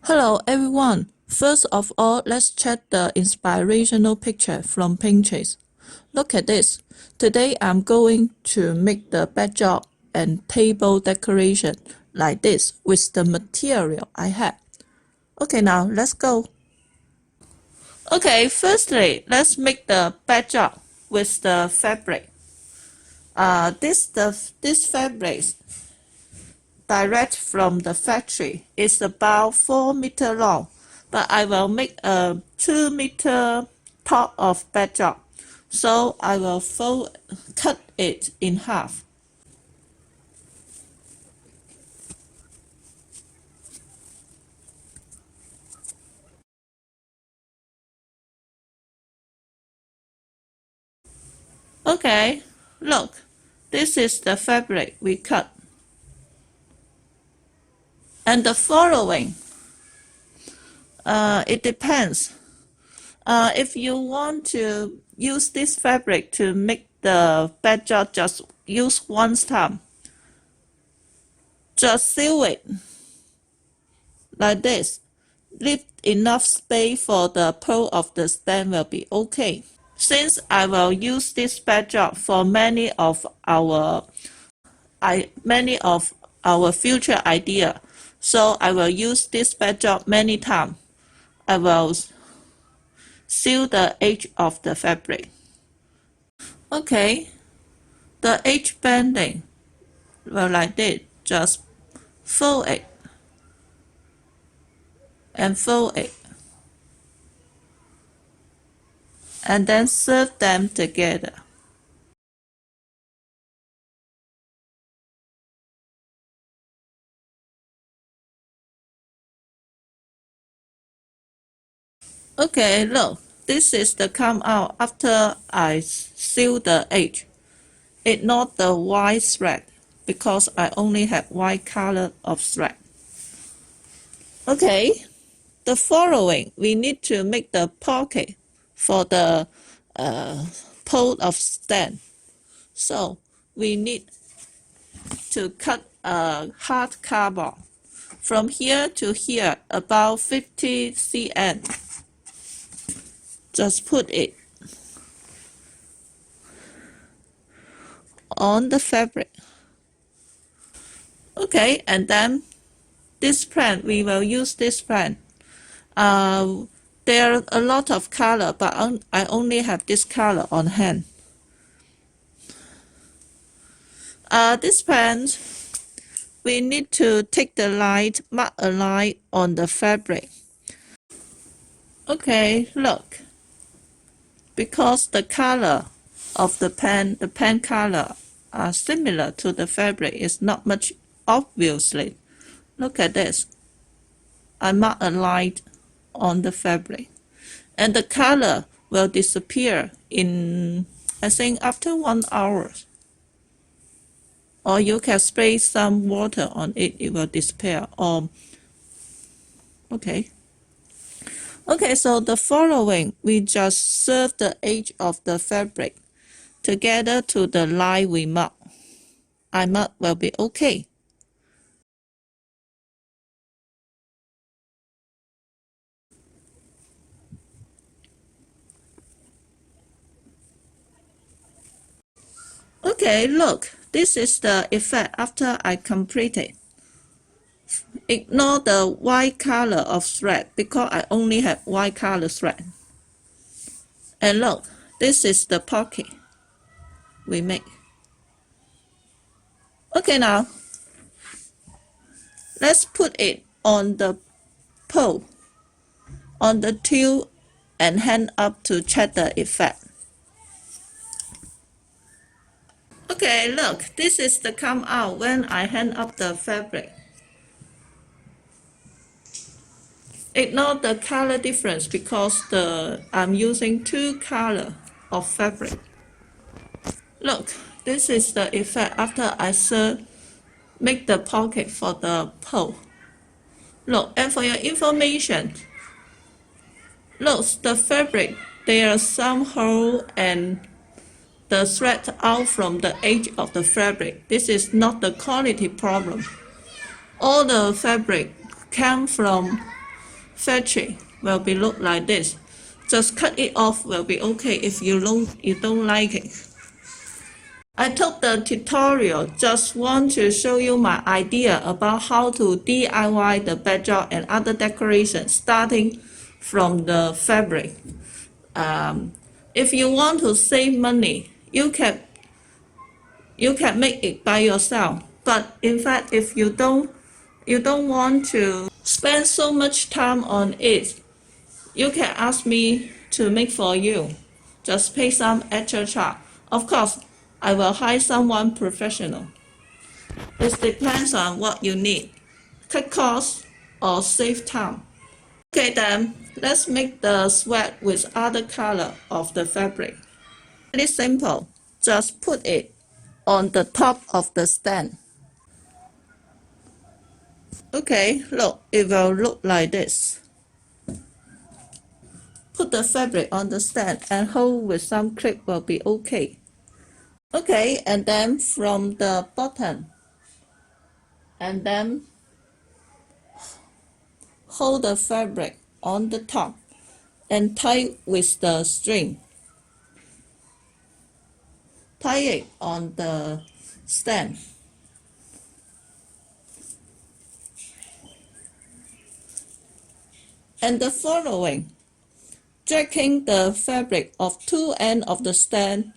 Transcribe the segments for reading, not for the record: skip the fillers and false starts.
Hello everyone. First of all, let's check the inspirational picture from Pinterest. Look at this. Today I'm going to make the backdrop and table decoration like this with the material I have. Okay, now let's go. Okay, firstly, let's make the backdrop with the fabric. This fabric direct from the factory is about 4 meter long, but I will make a 2 meter top of backdrop, so I will cut it in half. Okay, look, this is the fabric we cut. And the following, it depends. If you want to use this fabric to make the backdrop, just use one time. Just sew it like this. Leave enough space for the pole of the stand will be okay. Since I will use this backdrop for many of our future idea, so I will use this backdrop many times. I will sew the edge of the fabric. Okay, the edge bending will like this. Just fold it and fold it, and then serve them together. Okay, look, this is the come out after I sew the edge. Ignore the white thread because I only have white color of thread. Okay, the following, we need to make the pocket for the pole of stand. So we need to cut a hard cardboard from here to here, about 50 cm. Just put it on the fabric. Okay, and then this plan, we will use this plan. There are a lot of color, but I only have this color on hand. This plan, we need to take the line, mark a line on the fabric. Okay, look. Because the color of the pen color are similar to the fabric, is not much obviously. Look at this. I mark a line on the fabric, and the color will disappear in, I think, after 1 hour. Or you can spray some water on it, it will disappear. Okay. Okay, so the following, we just serve the edge of the fabric together to the line we mark. I mark will be okay. Okay, look, this is the effect after I complete it. Ignore the white color of thread because I only have white color thread. And look, this is the pocket we make. Okay, now let's put it on the pole, on the tube, and hand up to check the effect. Okay, look, this is the come out when I hand up the fabric. Ignore the color difference because I'm using 2 color of fabric. Look, this is the effect after I make the pocket for the pole. Look, and for your information, look, the fabric, there are some hole and the thread out from the edge of the fabric. This is not the quality problem. All the fabric came from factory will be look like this. Just cut it off will be okay if you don't like it. I took the tutorial just want to show you my idea about how to DIY the backdrop and other decorations starting from the fabric. If you want to save money, you can make it by yourself. But in fact, if you don't want to spend so much time on it, you can ask me to make for you. Just pay some extra charge. Of course, I will hire someone professional. It depends on what you need. Cut costs or save time. Okay then, let's make the sweat with other color of the fabric. Very simple. Just put it on the top of the stand. Okay, look, it will look like this. Put the fabric on the stand and hold with some clip will be okay. Okay, and then from the bottom, and then hold the fabric on the top and tie with the string. Tie it on the stand. And the following, dragging the fabric of two ends of the stand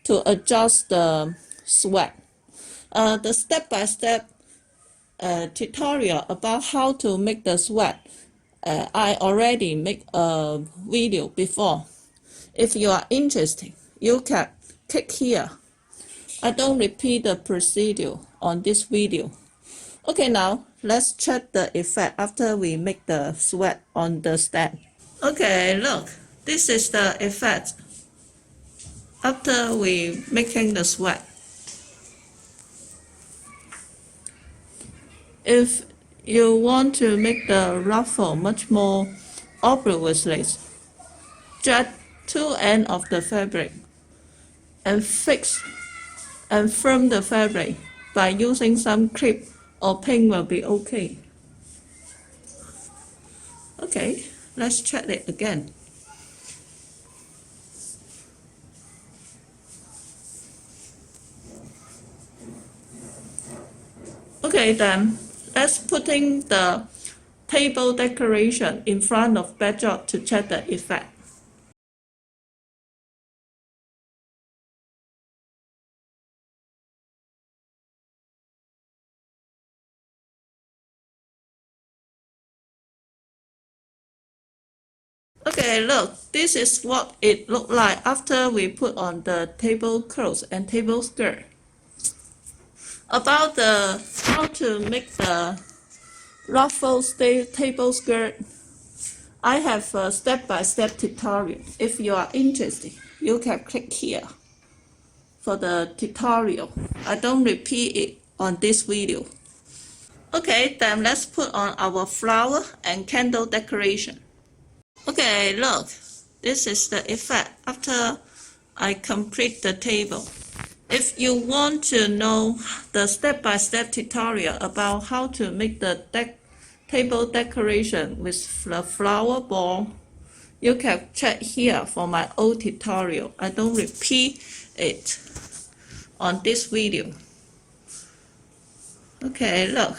to adjust the sweat. The step-by-step tutorial about how to make the sweat, I already made a video before. If you are interested, you can click here. I don't repeat the procedure on this video. Okay, now let's check the effect after we make the sweat on the stand. Okay, look, this is the effect after we making the sweat. If you want to make the ruffle much more obviously, drag two ends of the fabric and fix and firm the fabric by using some clip or pin will be okay. Okay, let's check it again. Okay then, let's putting the table decoration in front of backdrop to check the effect. Okay, look, this is what it looked like after we put on the tablecloth and table skirt. About how to make the ruffle table skirt, I have a step-by-step tutorial. If you are interested, you can click here for the tutorial. I don't repeat it on this video. Okay, then let's put on our flower and candle decoration. Okay, look, this is the effect after I complete the table. If you want to know the step-by-step tutorial about how to make the table decoration with the flower ball, you can check here for my old tutorial. I don't repeat it on this video. Okay, look,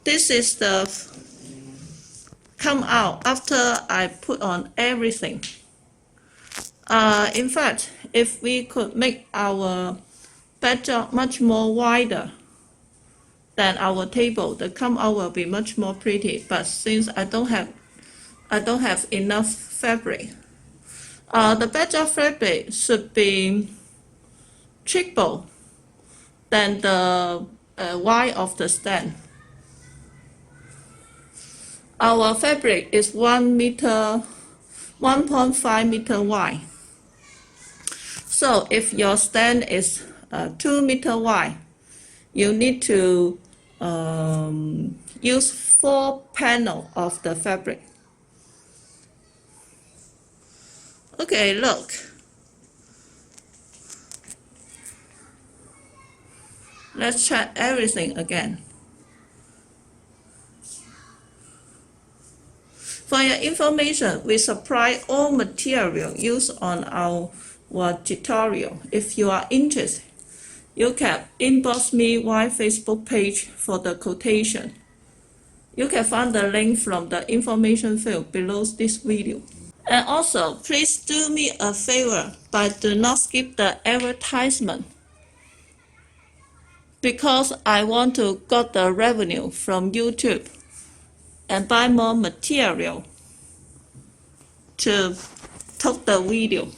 this is the come out after I put on everything. In fact, if we could make our backdrop much more wider than our table, the come out will be much more pretty. But since I don't have enough fabric, the backdrop fabric should be triple than the wide of the stand. Our fabric is 1.5 meter wide. So if your stand is 2 meter wide, you need to use 4 panels of the fabric. Okay, look. Let's check everything again. For your information, we supply all material used on our tutorial. If you are interested, you can inbox me via Facebook page for the quotation. You can find the link from the information field below this video. And also, please do me a favor by do not skip the advertisement, because I want to get the revenue from YouTube and buy more material to take the video.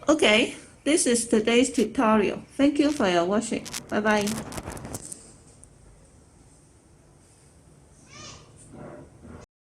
Okay, this is today's tutorial. Thank you for your watching. Bye bye.